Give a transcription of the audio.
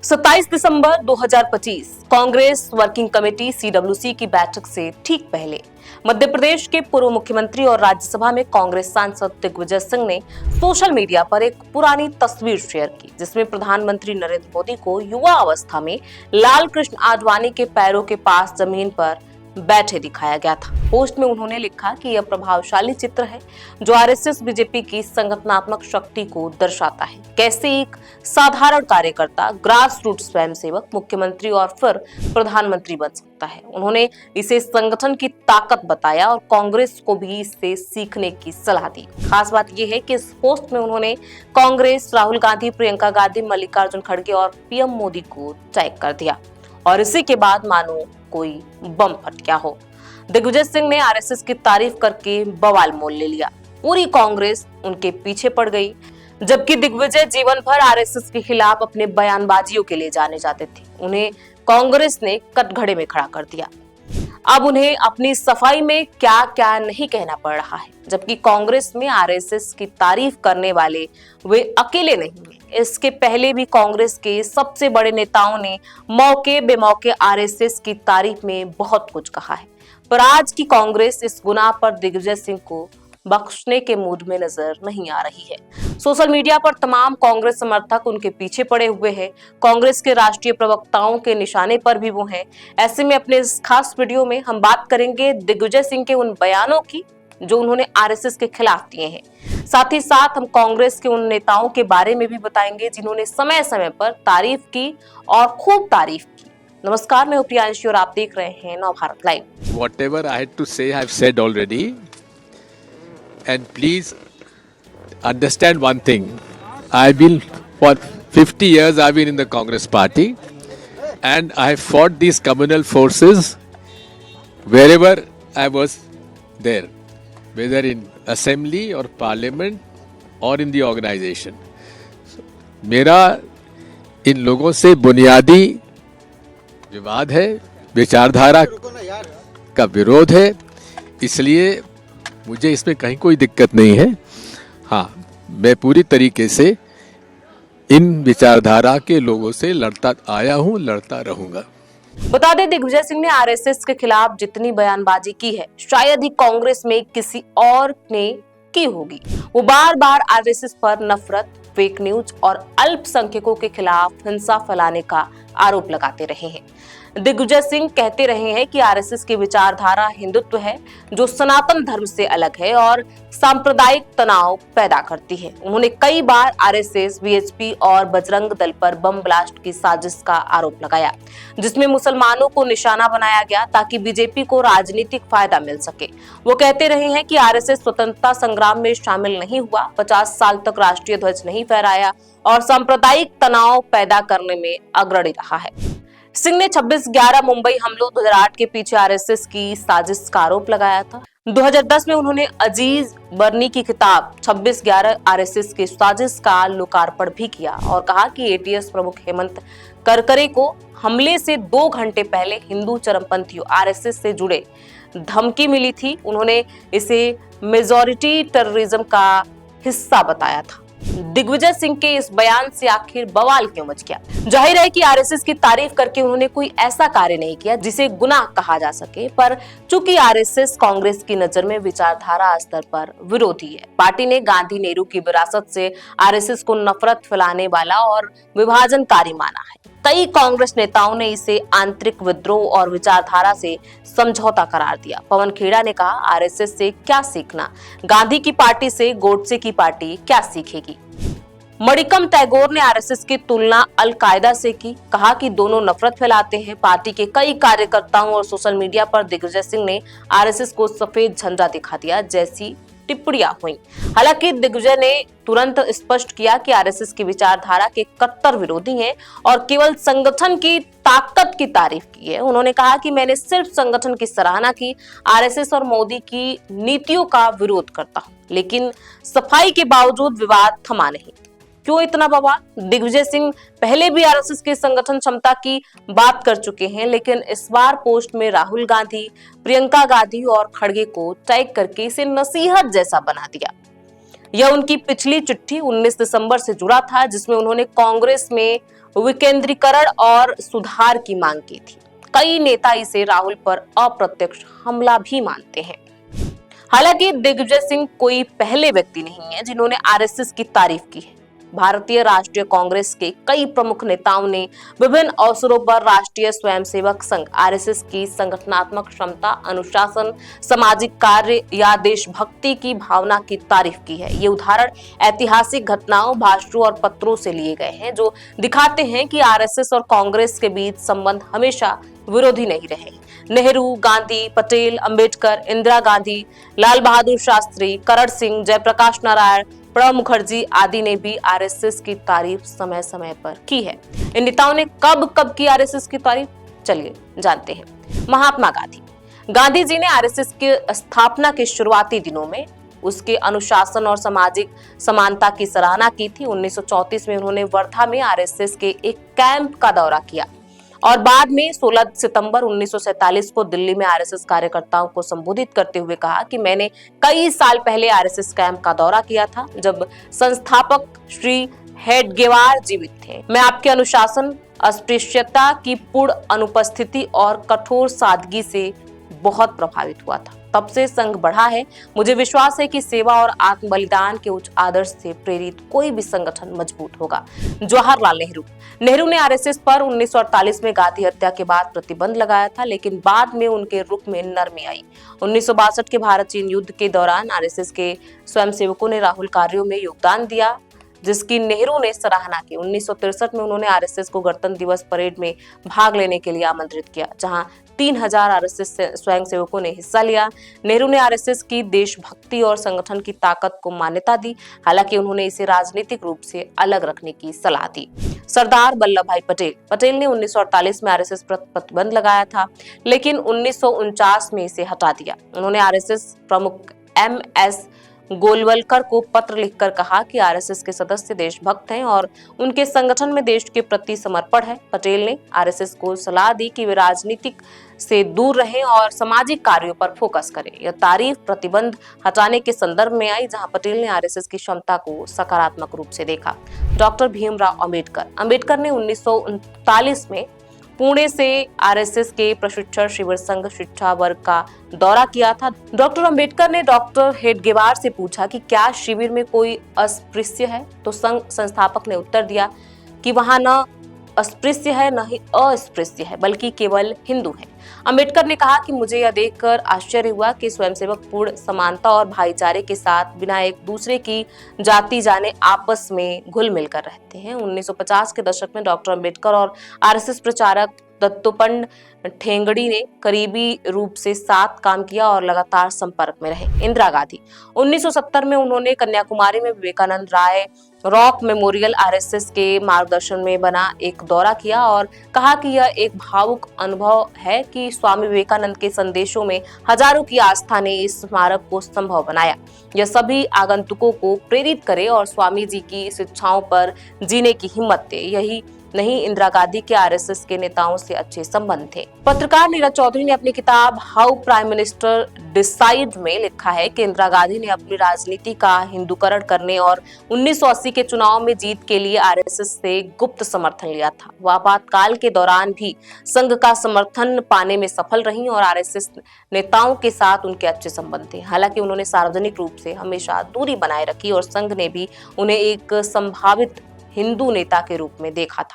27 दिसंबर 2025 Congress working committee CWC की बैठक से ठीक पहले मध्य प्रदेश के पूर्व मुख्यमंत्री और राज्यसभा में कांग्रेस सांसद दिग्विजय सिंह ने सोशल मीडिया पर एक पुरानी तस्वीर शेयर की, जिसमें प्रधानमंत्री नरेंद्र मोदी को युवा अवस्था में लाल कृष्ण आडवाणी के पैरों के पास जमीन पर बैठे दिखाया गया था। पोस्ट में उन्होंने लिखा कि यह प्रभावशाली चित्र है जो आरएसएस बीजेपी की संगठनात्मक शक्ति को दर्शाता है। कैसे एक साधारण कार्यकर्ता, ग्रास रूट स्वयंसेवक मुख्यमंत्री और फिर प्रधानमंत्री बन सकता है। उन्होंने इसे संगठन की ताकत बताया और कांग्रेस को भी इससे सीखने की सलाह दी। खास बात यह है कि इस पोस्ट में उन्होंने कांग्रेस, राहुल गांधी, प्रियंका गांधी, मल्लिकार्जुन खड़गे और पीएम मोदी को टैग कर दिया और इसी के बाद मानो कोई बम फट गया हो। दिग्विजय सिंह ने आरएसएस की तारीफ करके बवाल मोल ले लिया। पूरी कांग्रेस उनके पीछे पड़ गई, जबकि दिग्विजय जीवन भर आरएसएस के खिलाफ अपने बयानबाजियों के लिए जाने जाते थे। उन्हें कांग्रेस ने कटघरे में खड़ा कर दिया। अब उन्हें अपनी सफाई में क्या क्या नहीं कहना पड़ रहा है, जबकि कांग्रेस में आरएसएस की तारीफ करने वाले वे अकेले नहीं हैं। इसके पहले भी कांग्रेस के सबसे बड़े नेताओं ने मौके बेमौके आरएसएस की तारीफ में बहुत कुछ कहा है, पर आज की कांग्रेस इस गुनाह पर दिग्विजय सिंह को बख्शने के मूड में नजर नहीं आ रही है। सोशल मीडिया पर तमाम कांग्रेस समर्थक उनके पीछे पड़े हुए हैं। कांग्रेस के राष्ट्रीय प्रवक्ताओं के निशाने पर भी वो हैं। ऐसे में अपने इस खास वीडियो में हम बात करेंगे दिग्विजय सिंह के उन बयानों की जो उन्होंने आरएसएस के खिलाफ दिए हैं। साथ ही साथ हम कांग्रेस के उन नेताओं के बारे में भी बताएंगे जिन्होंने समय समय पर तारीफ की और खूब तारीफ की। नमस्कार, मैं प्रियांशी और आप देख रहे हैं Navbharat live. Whatever I had to say, I have said already. And please understand one thing. I've been for 50 years. I've been in the Congress Party, and I have fought these communal forces wherever I was there, whether in assembly or parliament or in the organization. मेरा इन लोगों से बुनियादी विवाद है, विचारधारा का विरोध है, इसलिए मुझे इसमें कहीं कोई दिक्कत नहीं है। हाँ, मैं पूरी तरीके से इन विचारधारा के लोगों से लड़ता आया हूँ, लड़ता रहूंगा। बता दें, दिग्विजय सिंह ने आरएसएस के खिलाफ जितनी बयानबाजी की है शायद ही कांग्रेस में किसी और ने की होगी। वो बार बार आरएसएस पर नफरत, फेक न्यूज और अल्पसंख्यकों के खिलाफ हिंसा फैलाने का आरोप लगाते रहे हैं। दिग्विजय सिंह कहते रहे हैं कि आरएसएस की विचारधारा हिंदुत्व है जो सनातन धर्म से अलग है और सांप्रदायिक तनाव पैदा करती है। उन्होंने कई बार आरएसएस, वीएचपी और बजरंग दल पर बम ब्लास्ट की साजिश का आरोप लगाया, जिसमें मुसलमानों को निशाना बनाया गया ताकि बीजेपी को राजनीतिक फायदा मिल सके। वो कहते रहे हैं कि आरएसएस स्वतंत्रता संग्राम में शामिल नहीं हुआ, 50 साल तक राष्ट्रीय ध्वज नहीं फहराया और सांप्रदायिक तनाव पैदा करने में अग्रणी रहा है। सिंह ने 26/11 मुंबई हमलों 2008 के पीछे आरएसएस की साजिश का आरोप लगाया था। 2010 में उन्होंने अजीज बर्नी की किताब 26/11 आरएसएस की साजिश का लोकार्पण भी किया और कहा कि एटीएस प्रमुख हेमंत करकरे को हमले से 2 घंटे पहले हिंदू चरमपंथियों आरएसएस से जुड़े धमकी मिली थी। उन्होंने इसे मेजॉरिटी टेररिज्म का हिस्सा बताया था। दिग्विजय सिंह के इस बयान से आखिर बवाल क्यों मच गया? जाहिर है कि आरएसएस की तारीफ करके उन्होंने कोई ऐसा कार्य नहीं किया जिसे गुनाह कहा जा सके, पर चूंकि आरएसएस कांग्रेस की नजर में विचारधारा स्तर पर विरोधी है। पार्टी ने गांधी नेहरू की विरासत से आरएसएस को नफरत फैलाने वाला और विभाजनकारी माना है। कई कांग्रेस नेताओं ने इसे आंतरिक विद्रोह और विचारधारा से समझौता करार दिया। पवन खेड़ा ने कहा, आरएसएस से क्या सीखना, गांधी की पार्टी से गोडसे की पार्टी क्या सीखेगी। मणिकम टैगोर ने आरएसएस की तुलना अल कायदा से की, कहा कि दोनों नफरत फैलाते हैं। पार्टी के कई कार्यकर्ताओं और सोशल मीडिया पर दिग्विजय सिंह ने आरएसएस को सफेद झंडा दिखा दिया जैसी टिप्पणियां हुई। हालांकि दिग्विजय ने तुरंत स्पष्ट किया कि आरएसएस की विचारधारा के कट्टर विरोधी हैं और केवल संगठन की ताकत की तारीफ की है। उन्होंने कहा कि मैंने सिर्फ संगठन की सराहना की, आरएसएस और मोदी की नीतियों का विरोध करता हूं, लेकिन सफाई के बावजूद विवाद थमा नहीं। क्यों इतना बवाल? दिग्विजय सिंह पहले भी आरएसएस की संगठन क्षमता की बात कर चुके हैं, लेकिन इस बार पोस्ट में राहुल गांधी, प्रियंका गांधी और खड़गे को टैग करके इसे नसीहत जैसा बना दिया। यह उनकी पिछली चिट्ठी 19 दिसंबर से जुड़ा था, जिसमें उन्होंने कांग्रेस में विकेंद्रीकरण और सुधार की मांग की थी। कई नेता इसे राहुल पर अप्रत्यक्ष हमला भी मानते हैं। हालांकि दिग्विजय सिंह कोई पहले व्यक्ति नहीं है जिन्होंने आरएसएस की तारीफ की है। भारतीय राष्ट्रीय कांग्रेस के कई प्रमुख नेताओं ने विभिन्न अवसरों पर राष्ट्रीय स्वयंसेवक संघ आरएसएस की संगठनात्मक क्षमता, अनुशासन, सामाजिक कार्य या देशभक्ति की भावना की तारीफ की है। ये उदाहरण ऐतिहासिक घटनाओं, भाषणों और पत्रों से लिए गए हैं जो दिखाते हैं कि आरएसएस और कांग्रेस के बीच संबंध हमेशा विरोधी नहीं रहे। नेहरू, गांधी, पटेल, अंबेडकर, इंदिरा गांधी, लाल बहादुर शास्त्री, करण सिंह, जयप्रकाश नारायण, प्रणब मुखर्जी आदि ने भी आरएसएस की तारीफ समय समय पर की है। इन नेताओं ने कब कब की आरएसएस की तारीफ, चलिए जानते हैं। महात्मा गांधी जी ने आरएसएस की स्थापना के शुरुआती दिनों में उसके अनुशासन और सामाजिक समानता की सराहना की थी। 1934 में उन्होंने वर्धा में आरएसएस के एक कैंप का दौरा किया और बाद में 16 सितंबर 1947 को दिल्ली में आरएसएस कार्यकर्ताओं को संबोधित करते हुए कहा कि मैंने कई साल पहले आरएसएस कैंप का दौरा किया था जब संस्थापक श्री हेडगेवार जीवित थे। मैं आपके अनुशासन, अस्पृश्यता की पूर्ण अनुपस्थिति और कठोर सादगी से बहुत प्रभावित हुआ था। तब से संघ बढ़ा है। मुझे विश्वास है कि सेवा और आत्म बलिदान के उच्च आदर्श से प्रेरित कोई भी संगठन मजबूत होगा। जवाहरलाल नेहरू ने आरएसएस पर 1948 में गांधी हत्या के बाद प्रतिबंध लगाया था, लेकिन बाद में उनके रुख में नरमी आई। 1962 के भारत चीन युद्ध के दौरान आरएसएस के स्वयंसेवकों ने राहुल कार्यों में योगदान दिया, जिसकी नेहरू ने सराहना की। 1963 में उन्होंने आरएसएस को गणतंत्र दिवस परेड में भाग लेने के लिए आमंत्रित किया, जहां 3000 आरएसएस स्वयंसेवकों ने हिस्सा लिया। नेहरू ने आरएसएस की देशभक्ति और संगठन की ताकत को मान्यता दी, हालांकि उन्होंने इसे राजनीतिक रूप से अलग रखने की सलाह दी। सरदार वल्लभ भाई पटेल ने 1948 में आरएसएस पर प्रतिबंध लगाया था, लेकिन 1949 में इसे हटा दिया। उन्होंने आरएसएस प्रमुख MS गोलवलकर को पत्र लिखकर कहा कि आरएसएस के सदस्य देशभक्त हैं और उनके संगठन में देश के प्रति समर्पण है। पटेल ने आरएसएस को सलाह दी कि वे राजनीतिक से दूर रहें और सामाजिक कार्यों पर फोकस करें। यह तारीफ प्रतिबंध हटाने के संदर्भ में आई, जहां पटेल ने आरएसएस की क्षमता को सकारात्मक रूप से देखा। डॉक्टर भीमराव अंबेडकर ने 1939 में पुणे से आरएसएस के प्रशिक्षण शिविर संघ शिक्षा वर्ग का दौरा किया था। डॉक्टर अंबेडकर ने डॉक्टर हेडगेवार से पूछा कि क्या शिविर में कोई अस्पृश्य है, तो संघ संस्थापक ने उत्तर दिया कि वहां न अस्पृश्य है न ही अस्पृश्य है, बल्कि केवल हिंदू है। अंबेडकर ने कहा कि मुझे यह देखकर आश्चर्य हुआ कि स्वयंसेवक पूर्ण समानता और भाईचारे के साथ बिना एक दूसरे की जाति जाने आपस में घुल मिलकर रहते हैं। 1950 के दशक में डॉक्टर अंबेडकर और आरएसएस प्रचारक दत्तोपंत ठेंगड़ी ने करीबी रूप से साथ काम किया और लगातार संपर्क में रहे। इंदिरा गांधी 1970 में उन्होंने कन्याकुमारी में विवेकानंद राय रॉक मेमोरियल आरएसएस के मार्गदर्शन में बना एक दौरा किया और कहा कि यह एक भावुक अनुभव है कि स्वामी विवेकानंद के संदेशों में हजारों की आस्था ने इस स्मारक को संभव बनाया। यह सभी आगंतुकों को प्रेरित करे और स्वामी जी की शिक्षाओं पर जीने की हिम्मत दे। यही नहीं, इंदिरा गांधी के आरएसएस के नेताओं से अच्छे संबंध थे। पत्रकार नीरज चौधरी ने अपनी किताब हाउ प्राइम मिनिस्टर डिसाइड में लिखा है कि इंदिरा गांधी ने अपनी राजनीति का हिंदूकरण करने और 1980 के चुनाव में जीत के लिए आरएसएस से गुप्त समर्थन लिया था। वह आपातकाल के दौरान भी संघ का समर्थन पाने में सफल रही और आरएसएस नेताओं के साथ उनके अच्छे संबंध थे। हालांकि उन्होंने सार्वजनिक रूप से हमेशा दूरी बनाए रखी और संघ ने भी उन्हें एक संभावित हिंदू नेता के रूप में देखा था।